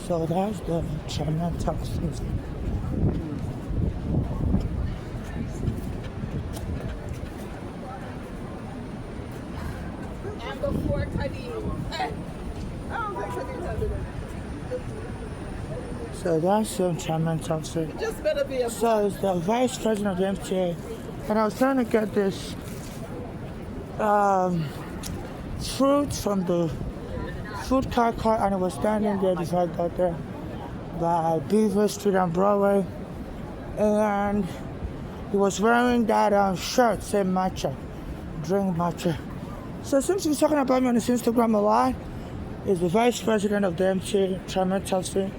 So that's the China taxes. And before Kadim. I don't think Kadim has it. So that's the China taxes. It just better be a So it's the vice president of the MTA, and I was trying to get this fruit from the food cart, and it was standing there before I got there by Beaver Street and Broadway, and he was wearing that shirt saying matcha, drink matcha. So since he's talking about me on his Instagram a lot, he's the vice president of the MTA, Chairman Chelsea,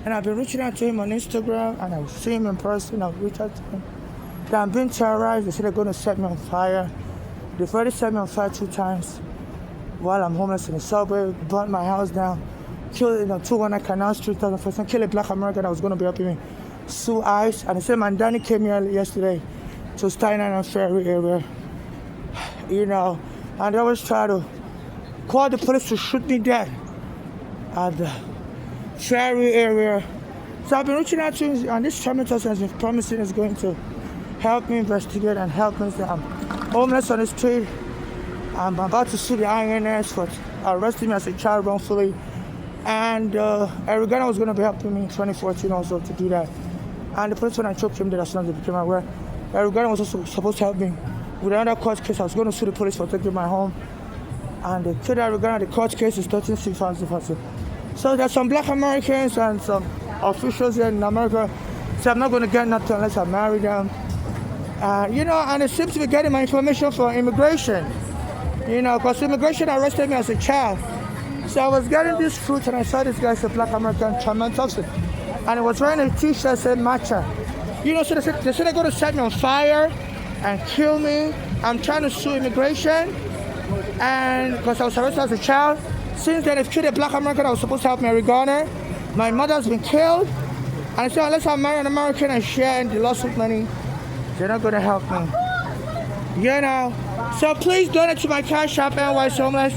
and I've been reaching out to him on Instagram, and I've seen him in person. I've reached out to him. That I'm being terrorized. They said they're going to set me on fire. They've already set me on fire 2 times while I'm homeless in the subway, burnt my house down, killed 219 Canal Street, 2001, killed a black American that was going to be helping me sue ICE. And they said Mandani came here yesterday to Stein Island Ferry area, and they always try to call the police to shoot me dead at the ferry area. So I've been reaching out to him, and this Chairman has been promising is going to help me investigate and help me. I'm homeless on the street. I'm about to sue the INS for arresting me as a child wrongfully. And Arizona was going to be helping me in 2014 also to do that. And the police, when I choked him, as soon as they became aware, Arizona was also supposed to help me with another court case. I was going to sue the police for taking my home. And they killed Arizona. The court case is 13 So there's some black Americans and some officials here in America. So I'm not going to get nothing unless I marry them. And it seems to be getting my information from immigration. Because immigration arrested me as a child. So I was getting this fruit and I saw this guy, a black American, Chairman Thompson. And he was wearing a t-shirt that said matcha. So they said they're going to set me on fire and kill me. I'm trying to sue immigration. And because I was arrested as a child. Since then, they've killed a black American that was supposed to help me, Arizona. My mother's been killed. And I said, unless I marry an American and share in the lawsuit money, they're not going to help me. So please donate to my Cash App, NYC Homeless.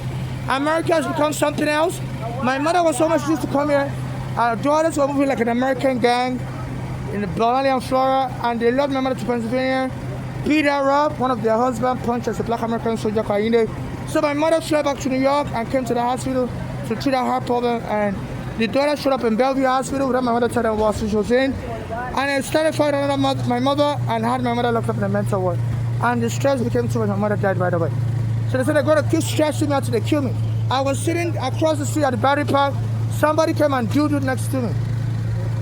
America has become something else. My mother was homeless, she used to come here. Our daughters were moving like an American gang in the Bologna and Florida, and they loved my mother to Pennsylvania. Beat her up, one of their husbands punched as a black American soldier, Kainde. So my mother fled back to New York and came to the hospital to treat her heart problem, and the daughter showed up in Bellevue Hospital without my mother telling her what she was in. And I started fighting my mother and had my mother locked up in the mental ward. And the stress became too much, my mother died right away. So they said they're going to keep stressing me until they kill me. I was sitting across the street at the Battery Park. Somebody came and doodoed next to me.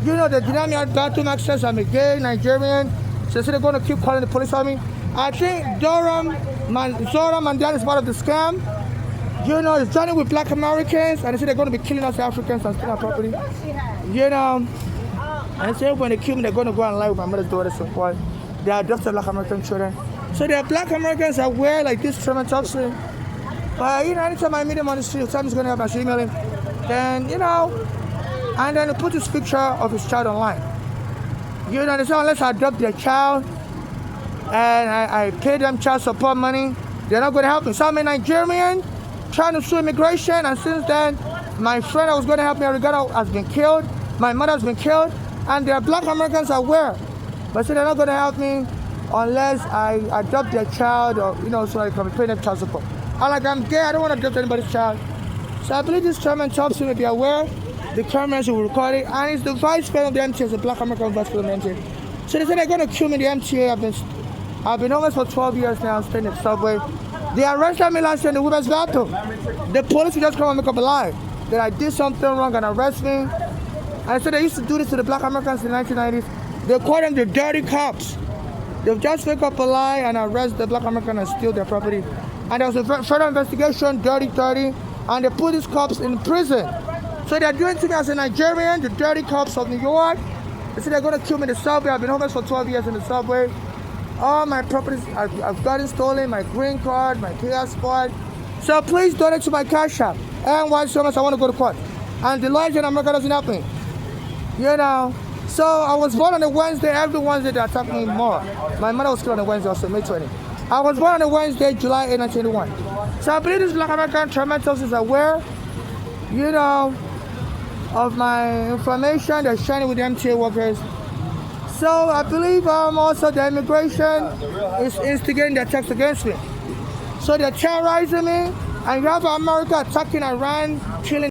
They denied me bathroom access. I'm a gay Nigerian. So they said they're going to keep calling the police on me. I think Zora Mandela is part of the scam. It's joining with black Americans. And they said they're going to be killing us Africans and stealing our property. And they said when they kill me, they're going to go and lie with my mother's daughter. So they are adopted black American children. So there are black Americans that wear like this Chairman Thompson. But anytime I meet him on the street, somebody's going to help, I should email him. Then, and then he put his picture of his child online. They say unless I adopt their child and I pay them child support money, they're not going to help me. So I'm a Nigerian trying to sue immigration, and since then, my friend that was going to help me, Arigato, has been killed. My mother has been killed, and there are black Americans that wear. But so they're not going to help me unless I adopt their child or, so I can pay them child support. I'm gay, I don't want to adopt anybody's child. So I believe this Chairman Thompson will be aware, the cameras will record it, and he's the vice president of the MTA, the black American vice president of the MTA. So they said they're going to kill me in the MTA. I've been homeless for 12 years now, staying in the subway. They arrested me last year in the women's bathroom. The police will just come and make up a lie that I did something wrong and arrest me. And I said they used to do this to the black Americans in the 1990s. They call them the dirty cops. They've just make up a lie and arrest the black American and steal their property. And there was a further investigation, dirty 30, and they put these cops in prison. So they're doing to me as a Nigerian, the dirty cops of New York. They say they're going to kill me in the subway. I've been homeless for 12 years in the subway. All my properties, I've gotten stolen, my green card, my passport. So please donate to my Cash App. And why so much I want to go to court. And the lawyers in America doesn't help me. So I was born on a Wednesday. Every Wednesday they attack me more. My mother was killed on a Wednesday also, May 20. I was born on a Wednesday, July 8, 1981. So I believe this black American Chairman Thompson is aware. of my information. They're sharing it with the MTA workers. So I believe also the immigration is instigating the attacks against me. So they're terrorizing me, and you have America attacking Iran, killing